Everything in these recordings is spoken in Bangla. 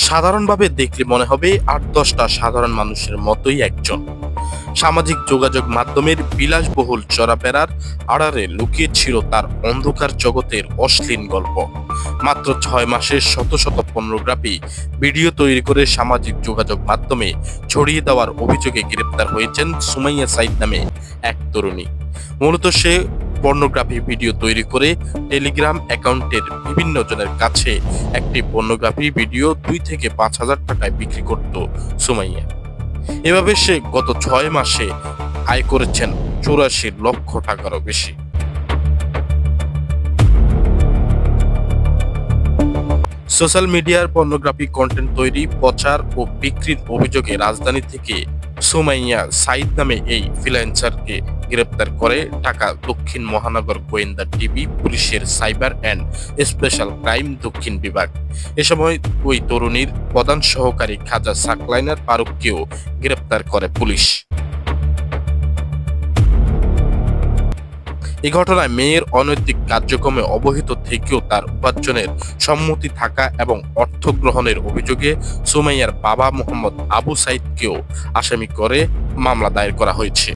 সাধারণভাবে দেখলে মনে হবে ৮-১০টা সাধারণ মানুষের মতোই একজন। সামাজিক যোগাযোগ মাধ্যমের বিলাসবহুল চলাফেরার আড়ালে লুকিয়ে ছিল তার অন্ধকার জগতের অশ্লীল গল্প। মাত্র ৬ মাসে শত শত পর্নোগ্রাফি ভিডিও তৈরি করে সামাজিক যোগাযোগ মাধ্যমে ছড়িয়ে দেওয়ার অভিযোগে গ্রেপ্তার হয়েছেন সুমাইয়া সাইদ নামে এক তরুণী। মূলত সে পর্নোগ্রাফি ভিডিও তৈরি করে টেলিগ্রাম অ্যাকাউন্টের বিভিন্ন জনের কাছে একটি পর্নোগ্রাফি ভিডিও ২ থেকে ৫,০০০ টাকায় বিক্রি করত সুমাইয়া। এভাবে সে গত ৬ মাসে আয় করেছেন ৮৪ লক্ষ টাকারও বেশি। সোশ্যাল মিডিয়ার পর্নোগ্রাফি কন্টেন্ট তৈরি, প্রচার ও বিক্রির অভিযোগে রাজধানী থেকে সুমাইয়া সাইদ নামে এই ফ্রিল্যান্সারকে গ্রেপ্তার করে ঢাকা দক্ষিণ মহানগর গোয়েন্দা ডিবি পুলিশের সাইবার অ্যান্ড স্পেশাল ক্রাইম দক্ষিণ বিভাগ। এ সময় ওই তরুণীর প্রধান সহকারী খাজা সাকলাইনার ফারুককেও গ্রেপ্তার করে পুলিশ। এই ঘটনায় মেয়ের অনৈতিক কার্যক্রমে অবহিত থেকেও তার উপার্জনের সম্মতি থাকা এবং অর্থ গ্রহণের অভিযোগে সুমাইয়ার বাবা মোহাম্মদ আবু সাইদকেও আসামি করে মামলা দায়ের করা হয়েছে।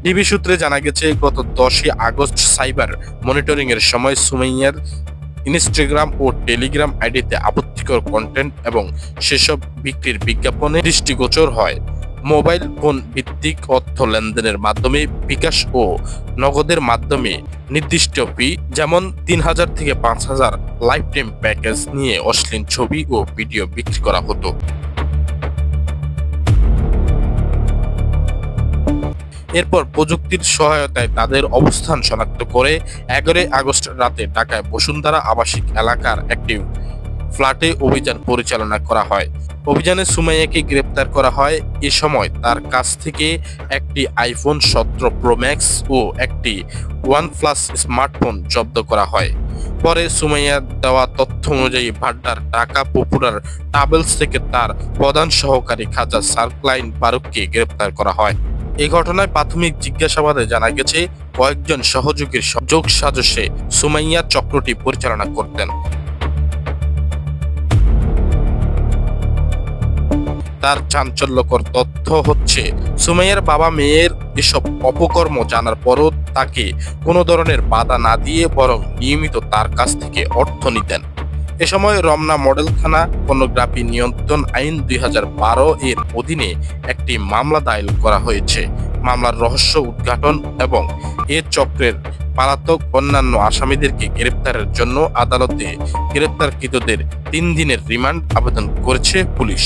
ডিবি সূত্রে জানা গেছে, গত ১০ই আগস্ট সাইবার মনিটরিং এর সময় সুমাইয়ার ইনস্টাগ্রাম ও টেলিগ্রাম আইডিতে আপত্তিকর কন্টেন্ট এবং সেসব বিক্রির বিজ্ঞাপনে দৃষ্টিগোচর হয়। মোবাইল ফোন ভিত্তিক অর্থ লেনদেনের মাধ্যমে বিকাশ ও নগদের মাধ্যমে নির্দিষ্ট ফি যেমন ৩,০০০ থেকে ৫,০০০ লাইফ টাইম প্যাকেজ নিয়ে অশ্লীল ছবি ও ভিডিও বিক্রি করা হতো। এরপর প্রযুক্তির সহায়তায় তাদের অবস্থান শনাক্ত করে ১১ আগস্ট রাতে ঢাকায় বসুন্ধরা আবাসিক এলাকার একটি ফ্ল্যাটে অভিযান পরিচালনা করা হয়। অভিযানে সুমাইয়াকে গ্রেপ্তার করা হয়। এ সময় তার কাছ থেকে একটি আইফোন ১৭ প্রো ম্যাক্স ও একটি OnePlus স্মার্টফোন জব্দ করা হয়। পরে সুমাইয়ার দেওয়া তথ্য অনুযায়ী ভাড্ডার ঢাকা পপুলার ট্রাভেলস থেকে তার প্রধান সহকারী খাজা সাকলাইন ফারুককে গ্রেপ্তার করা হয়। এই ঘটনায় প্রাথমিক জিজ্ঞাসাবাদে জানা গেছে, কয়েকজন সহযোগীর যোগ সাজসে সুমাইয়া চক্রটি পরিচালনা করতেন। তার চাঞ্চল্যকর তথ্য হচ্ছে, সুমাইয়ার বাবা মেয়ের এসব অপকর্ম জানার পরও তাকে কোনো ধরনের বাধা না দিয়ে বরং নিয়মিত তার কাছ থেকে অর্থ নিতেন। এ সময় রমনা মডেল থানা পর্নোগ্রাফি নিয়ন্ত্রণ আইন ২০১২ এর অধীনে একটি মামলা দায়ের করা হয়েছে। মামলার রহস্য উদ্ঘাটন এবং এ চক্রের পলাতক অন্যান্য আসামিদেরকে গ্রেপ্তারের জন্য আদালতে গ্রেপ্তারকৃতদের ৩ দিনের রিমান্ড আবেদন করেছে পুলিশ।